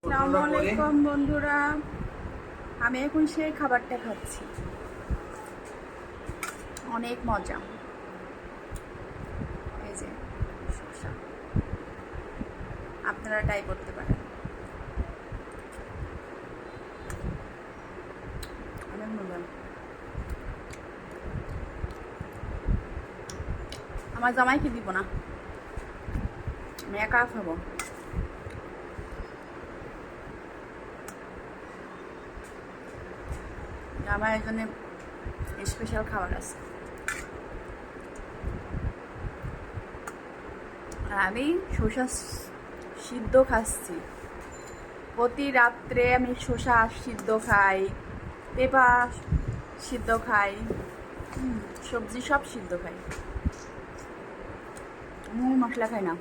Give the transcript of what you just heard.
আসসালামু আলাইকুম বন্ধুরা, আমি এখন সেই খাবারটা খাচ্ছি, অনেক মজা। এই যে শসা, আপনারা ট্রাই করতে পারেন, অনেক মজা। আমার জামাইকে দিব না, আমি একা খাবো। আমার জন্য স্পেশাল খাবার আছে। আমি শসা সিদ্ধ খাচ্ছি, প্রতি রাত্রে আমি শসা সিদ্ধ খাই, পেঁপা সিদ্ধ খাই, সবজি সব সিদ্ধ খাই, মশলা খাই না।